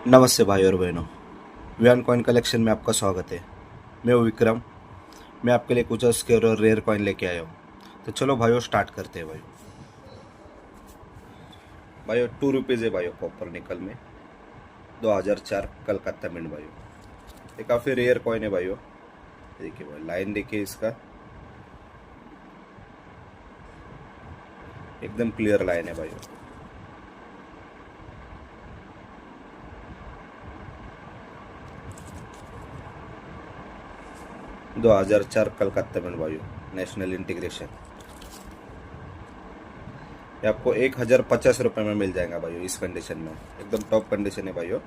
नमस्ते भाई और बहनों। वियान कॉइन कलेक्शन में आपका स्वागत है। मैं हूँ विक्रम। मैं आपके लिए कुछ स्केयर और रेयर कॉइन लेके आया हूँ। तो चलो भाइयों स्टार्ट करते हैं भाइयों। भाइयों 2 रुपीज़ है भाइयों कॉपर निकल में 2004 कलकत्ता मिंट भाइयों। ये काफ़ी रेयर कॉइन है भाइयों। देखिए भाई लाइन देखिए इसका, एकदम क्लियर लाइन है भाइयों। दो 2004 कलकत्ता मिंट भाइयों, नेशनल इंटीग्रेशन। ये आपको 1050 रुपये में मिल जाएगा भाइयों इस कंडीशन में, एकदम टॉप कंडीशन है भाइयों।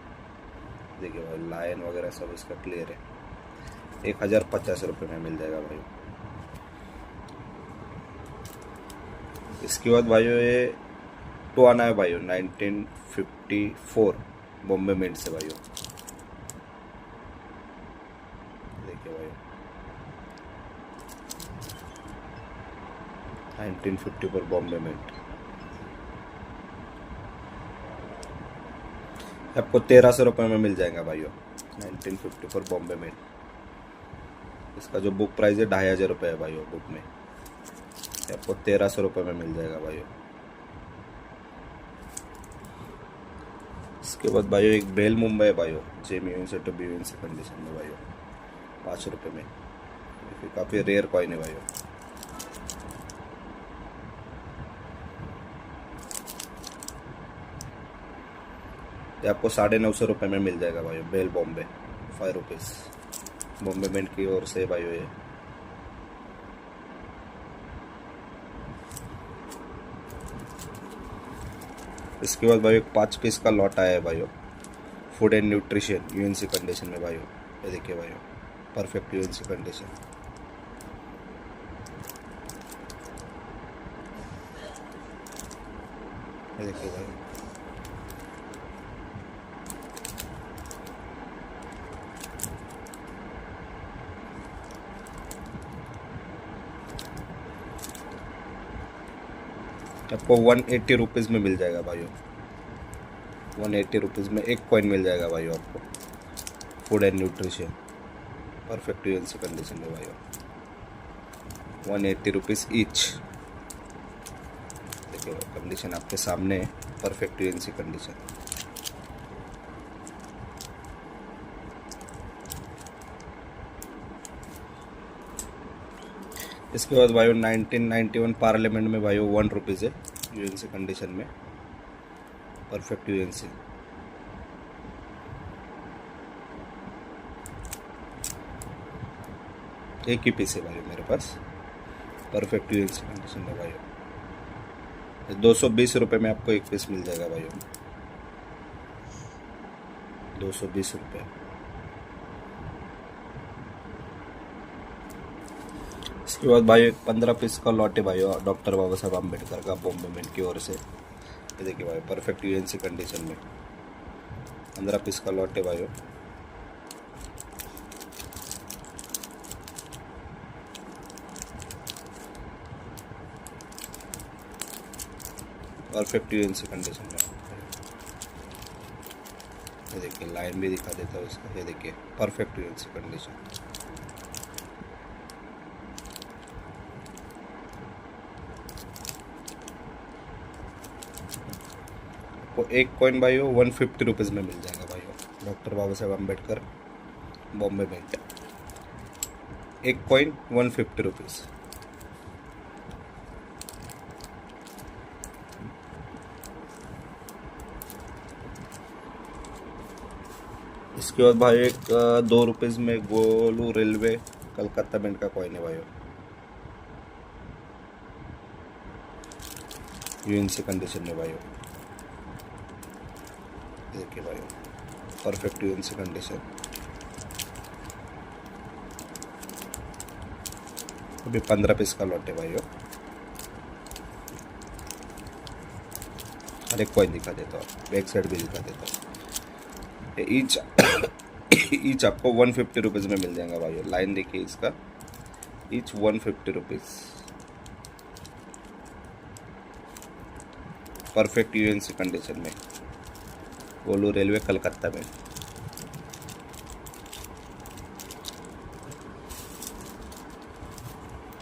देखिए भाई लाइन वगैरह सब इसका क्लियर है। 1050 रुपये में मिल जाएगा भाई। इसके बाद भाइयों ये टू आना है भाइयों 1954 बॉम्बे मिंट से भाइयों। देखिए भाइयों 1954 बॉम्बे मिंट। आपको 1300 रुपये में मिल जाएगा भाइयों 1954 बॉम्बे मिंट। इसका जो बुक प्राइस है 2500 रुपये है भाइयों बुक में। आपको 1300 रुपये में मिल जाएगा भाइयों। इसके बाद भाइयों एक बेल मुंबई है भाइयों, जेम यूएनसी टू बीयूएनसी कंडीशन में भाइयों 5 रुपये में। काफ़ी रेयर कॉइन है भाइयों। ये आपको 950 रुपये में मिल जाएगा भाइयों बेल बॉम्बे 5 रुपीज़ बॉम्बे मिंट की ओर से भाइयों ये। इसके बाद भाई 5 पीस का लॉट आया है भाइयों, food and nutrition UNC condition में भाइयों। ये देखिए भाइयों परफेक्ट यूएनसी कंडीशन। ये देखिए भाई आपको 180 रुपीज़ में मिल जाएगा भाइयों। 180 रुपीज़ में एक कॉइन मिल जाएगा भाइयों आपको, food and nutrition perfect UNC condition में भाइयों। 180 रुपीज़ ईच। देखिए कंडीशन आपके सामने है, परफेक्ट यूएनसी कंडीशन। इसके बाद भाइयों 1991 पार्लियामेंट में भाइयों 1 रुपीज़ है यूएनसी कंडीशन में, परफेक्ट यूएनसी। एक ही पीस है भाई मेरे पास, परफेक्ट यूएनसी कंडीशन में भाइयों। 220 रुपये में आपको एक पीस मिल जाएगा भाइयों, 220 रुपये। इसके बाद भाई 15 पीस का लॉट है भाइयों, डॉक्टर बाबा साहब अम्बेडकर का बॉम्बे मिंट की ओर से। ये देखिए भाई परफेक्ट यूएनसी कंडीशन में 15 पीस का लॉट है भाइयों। परफेक्ट यूएनसी कंडीशन में। ये देखिए लाइन भी दिखा देता हूँ इसका। ये देखिए परफेक्ट यूएनसी कंडीशन। आपको एक कॉइन भाइयों 150 रुपीज़ में मिल जाएगा भाइयों, डॉक्टर बाबा साहब अम्बेडकर बॉम्बे मिंट। एक कॉइन 150 रुपीज़। इसके बाद भाई एक 2 रुपीज़ में गोलू रेलवे कलकत्ता मिंट का कॉइन है भाइयों, यूएनसी कंडीशन में भाइयों। देखिए भाइयों परफेक्ट यूएनसी कंडीशन। अभी 15 पीस का लॉट है भाइयों। हर एक कॉइन दिखा देता हूँ, बैक साइड भी दिखा देता हूँ। ईच ईच आपको 150 रुपीज़ में मिल जाएगा भाइयों। लाइन देखिए इसका, each 150 rupees, perfect UNC condition में। गोलू रेलवे कलकत्ता में।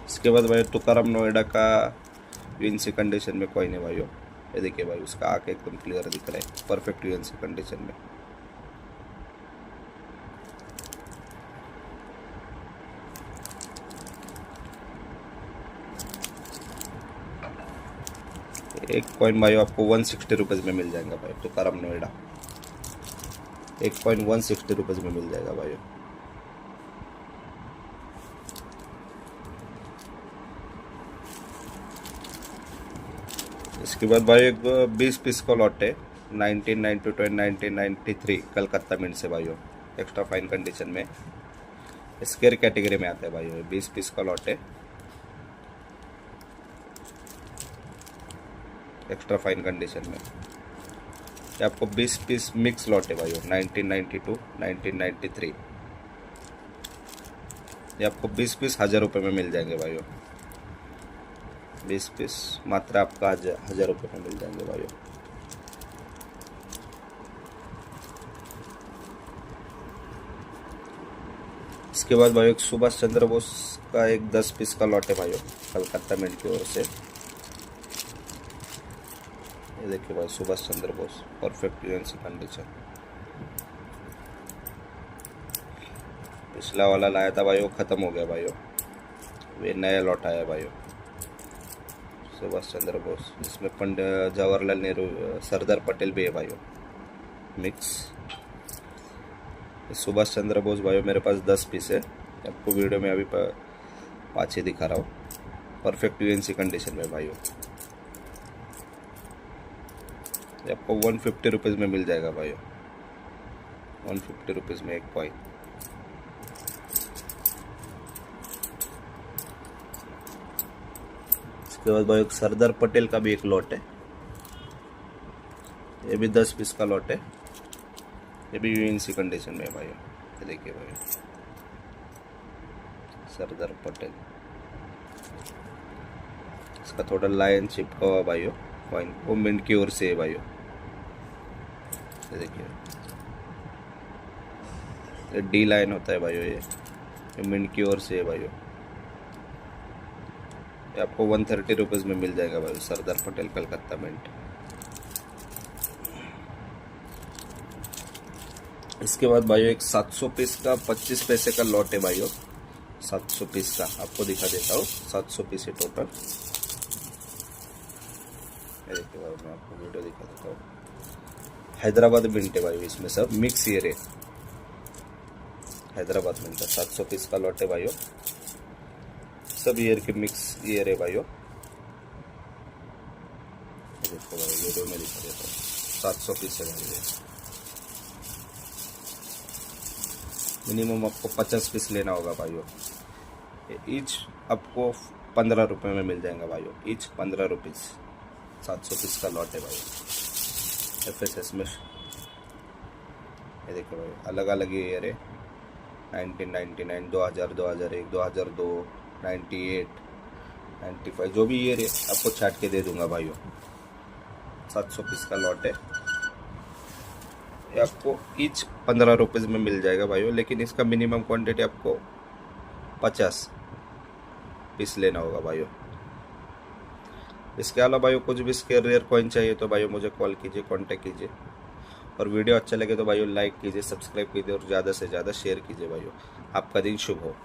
इसके बाद भाई तुकाराम नोएडा का यूएनसी कंडीशन में कोई नहीं भाइयों। ये देखिए भाई उसका आँख एकदम क्लियर दिख रहा है, परफेक्ट यूएनसी कंडीशन में। एक कॉइन भाई आपको 160 रुपीज़ में मिल जाएगा भाई, तुकाराम नोएडा। एक कॉइन 160 रुपीज़ में मिल जाएगा भाई। इसके बाद भाई एक 20 पीस का लॉट है 1992 1993 कलकत्ता मिंट से भाइयों, एक्स्ट्रा फाइन कंडीशन में, स्केयर कैटेगरी में आता है भाइयों। 20 पीस का लॉट है, एक्स्ट्रा फाइन कंडीशन में। ये आपको 20 पीस मिक्स लॉट है भाइयों 1992 1993। ये आपको 20 पीस 1000 रुपये में मिल जाएंगे भाइयों। 20 पीस मात्र आपका 1000 रुपये में मिल जाएंगे भाइयों। इसके बाद भाइयों एक सुभाष चंद्र बोस का एक 10 पीस का लॉट है भाइयों, कलकत्ता मिंट की ओर से। ये देखिए भाई Subhash Chandra Bose, perfect UNC condition. पिछला वाला लाया था भाइयों, खत्म हो गया भाइयों, वे नया लॉट आया भाइयों सुभाष चंद्र बोस। इसमें पंडित जवाहरलाल नेहरू, सरदार पटेल भी है भाइयों मिक्स। सुभाष चंद्र बोस भाइयों मेरे पास 10 पीस है, आपको वीडियो में अभी 5 ही दिखा रहा हूँ, परफेक्ट यूएनसी कंडीशन में भाइयों। ये आपको 150 रुपीज़ में मिल जाएगा भाइयों, 150 रुपीज़ में एक कॉइन। इसके बाद भाई सरदार पटेल का भी एक लॉट है, ये भी 10 पीस का लॉट है, ये भी यूएनसी कंडीशन में है भाई। ये देखिए भाई सरदार पटेल, इसका थोड़ा लाइन चिपका हुआ भाइयों कॉइन, वो मिंट की ओर से है भाइयों। ये देखिए ये डी लाइन होता है भाइयों, ये मिंट की ओर से है भाइयों। ये आपको 130 रुपीज़ में मिल जाएगा भाई, सरदार पटेल कलकत्ता मिंट। इसके बाद भाइयों एक 700 पीस का 25 पैसे का लॉट है भाइयों, 700 पीस का आपको दिखा देता हूँ, 700 पीस है टोटल। ये देखिए भाई मैं आपको वीडियो दिखा देता हूँ, हैदराबाद मिंट है भाई, इसमें सब मिक्स ईयर है, हैदराबाद मिंट का 700 पीस का लॉट है भाइयों, सब ईयर के मिक्स ईयर है भाइयों। देखो भाई वीडियो में दिखा देता हूँ, 700 पीस है भाई। मिनिमम आपको 50 पीस लेना होगा भाइयों। ईच आपको 15 रुपये में मिल जाएगा भाइयों, ईच 15 रुपीज़। 700 पीस का लॉट है भाई FSS में। ये देखो भाई अलग अलग ईयर है, 1999, 2000, 2001, 2002, 98, 95, जो भी ईयर है आपको छाट के दे दूंगा भाइयों। 700 पीस का लॉट है, ये आपको ईच 15 रुपीज़ में मिल जाएगा भाइयों, लेकिन इसका मिनिमम क्वांटिटी आपको 50 पीस लेना होगा भाइयों। इसके अलावा भाइयों कुछ भी स्केयर रेयर कॉइन चाहिए तो भाइयों मुझे कॉल कीजिए, कांटेक्ट कीजिए, और वीडियो अच्छा लगे तो भाइयों लाइक कीजिए, सब्सक्राइब कीजिए और ज़्यादा से ज़्यादा शेयर कीजिए भाइयों। आपका दिन शुभ हो।